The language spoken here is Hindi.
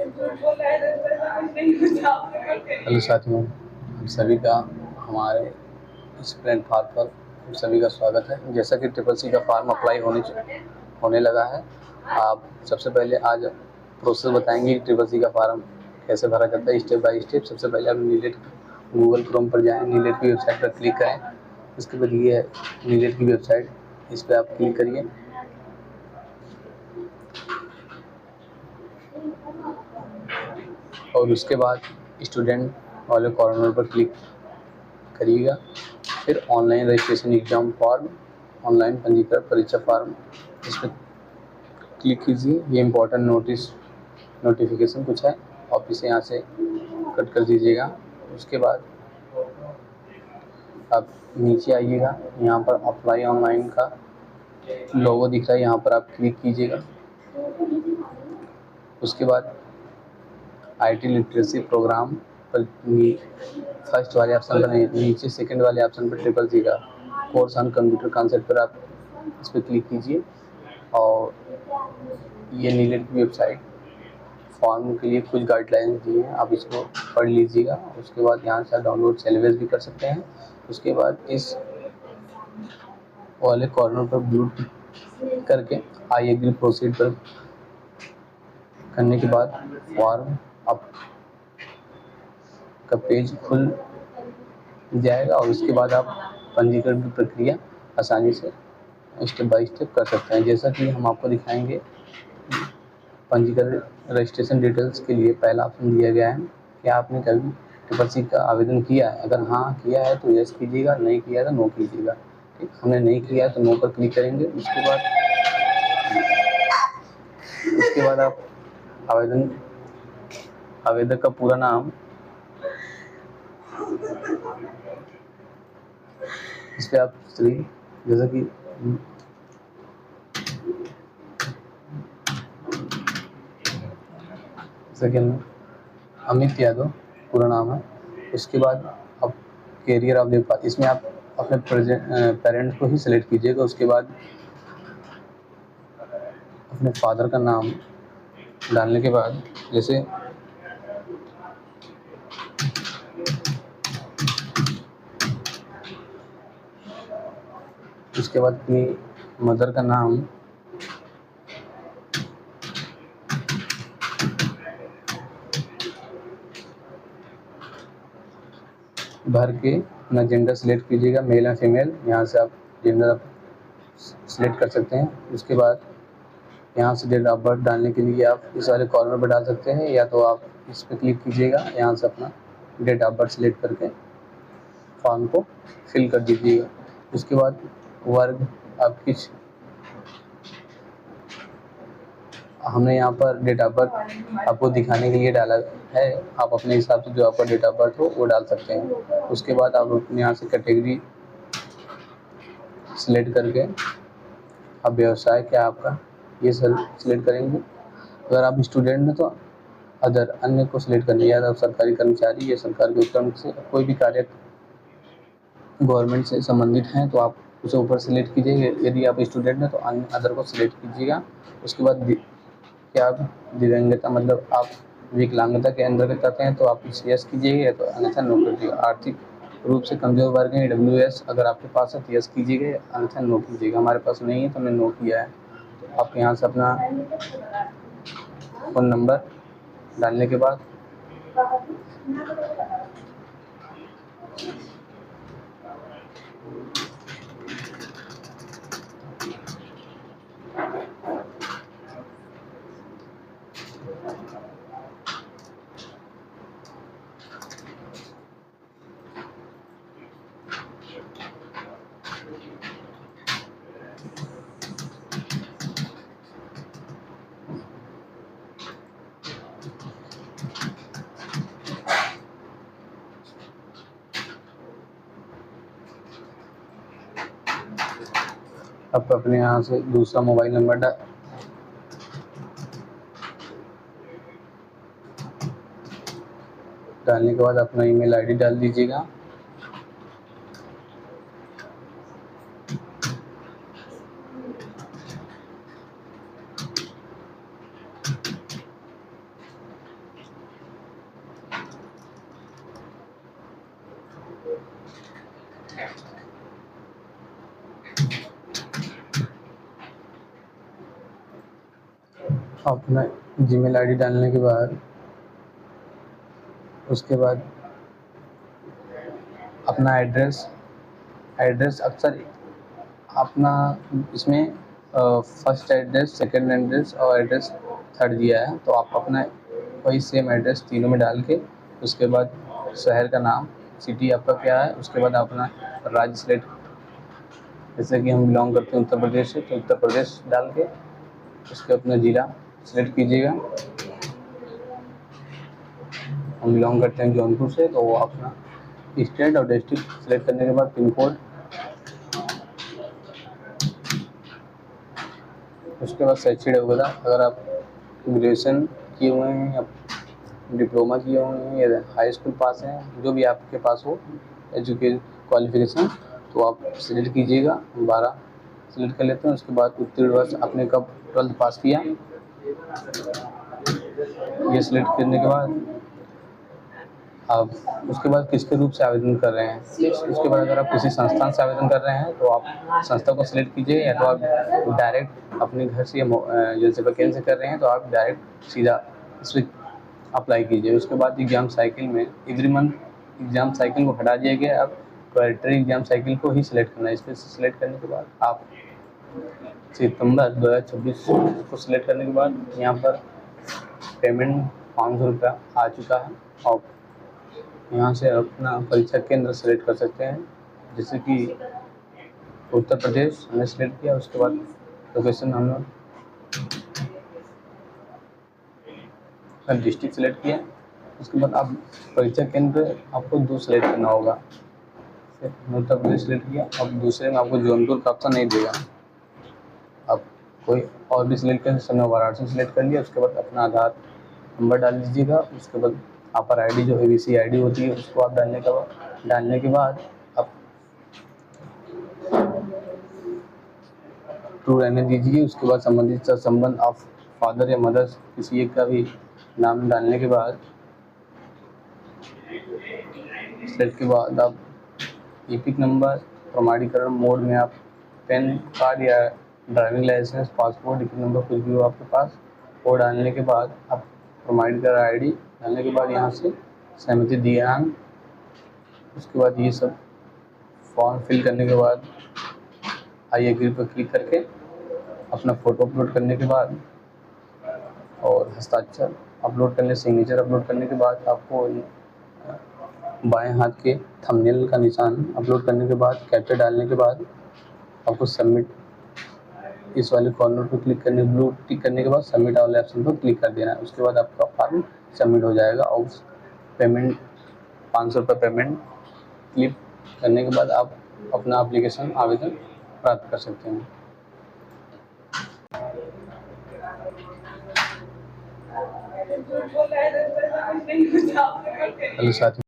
हेलो साथियों, हम सभी का हमारे इस प्लेटफॉर्म पर हम सभी का स्वागत है। जैसा कि ट्रिपल सी का फॉर्म अप्लाई होने लगा है। आप सबसे पहले आज प्रोसेस बताएंगे कि ट्रिपल सी का फॉर्म कैसे भरा जाता है स्टेप बाय स्टेप। सबसे पहले आप नीलेट गूगल क्रोम पर जाएं, नीलेट की वेबसाइट पर क्लिक करें। उसके बाद ये है नीलेट की वेबसाइट, इस पर आप क्लिक करिए। और उसके बाद स्टूडेंट वाले कॉर्नर पर क्लिक करिएगा। फिर online registration exam form, online पंजीकरण परीक्षा फॉर्म, इस पर क्लिक कीजिए। ये इम्पोर्टेंट नोटिफिकेशन कुछ है, आप इसे यहाँ से कट कर दीजिएगा। उसके बाद आप नीचे आइएगा, यहाँ पर अप्लाई ऑनलाइन का लोगो दिख रहा है, यहाँ पर आप क्लिक कीजिएगा। उसके बाद आईटी लिटरेसी प्रोग्राम पर फर्स्ट वाले ऑप्शन पर नीचे सेकंड वाले ऑप्शन पर ट्रिपल सी का कोर्स ऑन कंप्यूटर कॉन्सेप्ट पर आप इस पर क्लिक कीजिए। और ये नीलेट की वेबसाइट फॉर्म के लिए कुछ गाइडलाइंस दी हैं, आप इसको पढ़ लीजिएगा। उसके बाद यहाँ से आप डाउनलोड सिलेबस भी कर सकते हैं। उसके बाद इस वाले कॉर्नर पर ब्लू करके आई एग्री प्रोसीड पर करने के बाद फॉर्म आप का पेज खुल जाएगा। और उसके बाद आप पंजीकरण की प्रक्रिया आसानी से स्टेप बाय स्टेप कर सकते हैं। जैसा कि हम आपको दिखाएंगे, पंजीकरण रजिस्ट्रेशन डिटेल्स के लिए पहला ऑप्शन दिया गया है कि आपने कभी ट्रिपल सी का आवेदन किया है। अगर हाँ किया है तो यस कीजिएगा, नहीं किया है तो नो कीजिएगा। ठीक, हमने नहीं किया है तो नो पर क्लिक करेंगे। उसके बाद आप आवेदक का पूरा नाम, इस पर आप जैसा कि अमित यादव पूरा नाम है। उसके बाद आप कैरियर आप देख पाते, इसमें आप अपने पेरेंट्स को ही सिलेक्ट कीजिएगा। उसके बाद अपने फादर का नाम डालने के बाद, जैसे उसके बाद अपनी मदर का नाम, भर के अपना जेंडर सिलेक्ट कीजिएगा, मेल या फीमेल। यहाँ से आप जेंडर सिलेक्ट कर सकते हैं। उसके बाद यहाँ से डेट ऑफ बर्थ डालने के लिए आप इस वाले कॉर्नर पर डाल सकते हैं, या तो आप इस पर क्लिक कीजिएगा, यहाँ से अपना डेट ऑफ बर्थ सिलेक्ट करके फॉर्म को फिल कर दीजिएगा। उसके बाद वर्ग आप किस, हमने यहाँ पर डेट ऑफ बर्थ आपको दिखाने के लिए डाला है, आप अपने हिसाब से जो आपका डेट ऑफ बर्थ हो वो डाल सकते हैं। उसके बाद आप अपने यहाँ से कैटेगरी सिलेक्ट करके आप व्यवसाय क्या आपका ये सिलेक्ट करेंगे। अगर आप स्टूडेंट हैं तो अदर अन्य को सिलेक्ट करने, या तो सरकारी कर्मचारी या सरकार के उपक्रम से कोई भी कार्य गवर्नमेंट से संबंधित हैं तो आप उसे ऊपर सिलेक्ट कीजिए। यदि आप स्टूडेंट हैं तो अन्य अदर को सिलेक्ट कीजिएगा। उसके बाद क्या आप दिव्यांगता मतलब आप विकलांगता के अंतर्गत आते हैं तो आप यस कीजिएगा, तो अन्यथा नो कीजिएगा। आर्थिक रूप से कमजोर वर्ग है EWS अगर आपके पास है तो यस कीजिएगा, अन्यथा नो कीजिएगा। हमारे पास नहीं है तो हमने नो किया है। तो आप यहाँ से अपना फ़ोन नंबर डालने के बाद आप अपने यहाँ से दूसरा मोबाइल नंबर डालने के बाद अपना ईमेल आईडी डाल दीजिएगा। अपना जीमेल आईडी डालने के बाद उसके बाद अपना एड्रेस अक्सर अपना इसमें फर्स्ट एड्रेस, सेकंड एड्रेस और एड्रेस थर्ड दिया है, तो आप अपना वही सेम एड्रेस तीनों में डाल के उसके बाद शहर का नाम, सिटी आपका क्या है, उसके बाद अपना राज्य सेलेक्ट, जैसे कि हम बिलोंग करते हैं उत्तर प्रदेश से, तो उत्तर प्रदेश डाल के उसके अपना ज़िला सेलेक्ट कीजिएगा। हम बिलोंग करते हैं जौनपुर से, तो वो अपना स्टेट और डिस्ट्रिक्ट सेलेक्ट करने के बाद पिन कोड, उसके बाद शैक्षिक योग्यता, अगर आप ग्रेजुएशन किए हुए हैं या डिप्लोमा किए हुए हैं या हाई स्कूल पास हैं, जो भी आपके पास हो एजुकेशन क्वालिफिकेशन, तो आप सिलेक्ट कीजिएगा। 12 सिलेक्ट कर लेते हैं। उसके बाद उत्तीर्ण वर्ष आपने कब 12th पास किया, ये सिलेक्ट करने के बाद आप उसके बाद किसके रूप से आवेदन कर रहे हैं, उसके बाद अगर आप किसी संस्थान से आवेदन कर रहे हैं तो आप संस्था को सिलेक्ट कीजिए, या तो आप डायरेक्ट अपने घर से जैसे वैकेंसी से कर रहे हैं तो आप डायरेक्ट सीधा इस पर अप्लाई कीजिए। उसके बाद एग्ज़ाम साइकिल में एवरी मंथ एग्ज़ाम साइकिल को हटा दिया गया, अब क्वालिटी एग्ज़ाम साइकिल को ही सिलेक्ट करना है। इस पर सिलेक्ट करने के बाद आप सितंबर 2026 को सिलेक्ट करने के बाद यहाँ पर पेमेंट 500 रुपया आ चुका है, और यहाँ से अपना परीक्षा केंद्र सेलेक्ट कर सकते हैं, जैसे कि उत्तर प्रदेश हमने सेलेक्ट किया। उसके बाद लोकेशन हम लोग डिस्ट्रिक्ट सेलेक्ट किया। उसके बाद आप परीक्षा केंद्र आपको 2 सेलेक्ट करना होगा। फिर उत्तर प्रदेश सेलेक्ट किया, अब दूसरे में आपको जौनपुर का ऑप्शन नहीं देगा, आप कोई और भी सिलेक्ट करें। मैं वाराणसी सेलेक्ट कर लिया। उसके बाद अपना आधार नंबर डाल दीजिएगा। उसके बाद अपर आईडी जो ABC आईडी होती है उसको आप डालने के बाद आप ट्रू रहने दीजिए। उसके बाद संबंधित संबंध ऑफ फादर या मदर किसी एक का भी नाम डालने के बाद सेलेक्ट के बाद आप एपिक नंबर प्रमाणीकरण मोड में आप पैन कार्ड या driving licence, passport, EPIC number कुछ भी हो आपके पास, वो डालने के बाद आप प्रमाणीकरण आईडी डालने के बाद यहाँ से सहमति दिनांक, उसके बाद ये सब फॉर्म फिल करने के बाद आई एग्री पर क्लिक करके अपना फ़ोटो अपलोड करने के बाद और हस्ताक्षर अपलोड करने, सिग्नेचर अपलोड करने के बाद आपको बाएं हाथ के थंबनेल का निशान अपलोड करने के बाद कैप्चर डालने के बाद आपको सबमिट इस वाले कॉर्नर पर क्लिक करने, ब्लू टिक करने के बाद सबमिट वाले ऑप्शन पर क्लिक कर देना है। उसके बाद आपका फॉर्म सबमिट हो जाएगा और पेमेंट 500 रुपये पेमेंट क्लिक करने के बाद आप अपना एप्लीकेशन आवेदन प्राप्त कर सकते हैं। हेलो साथी।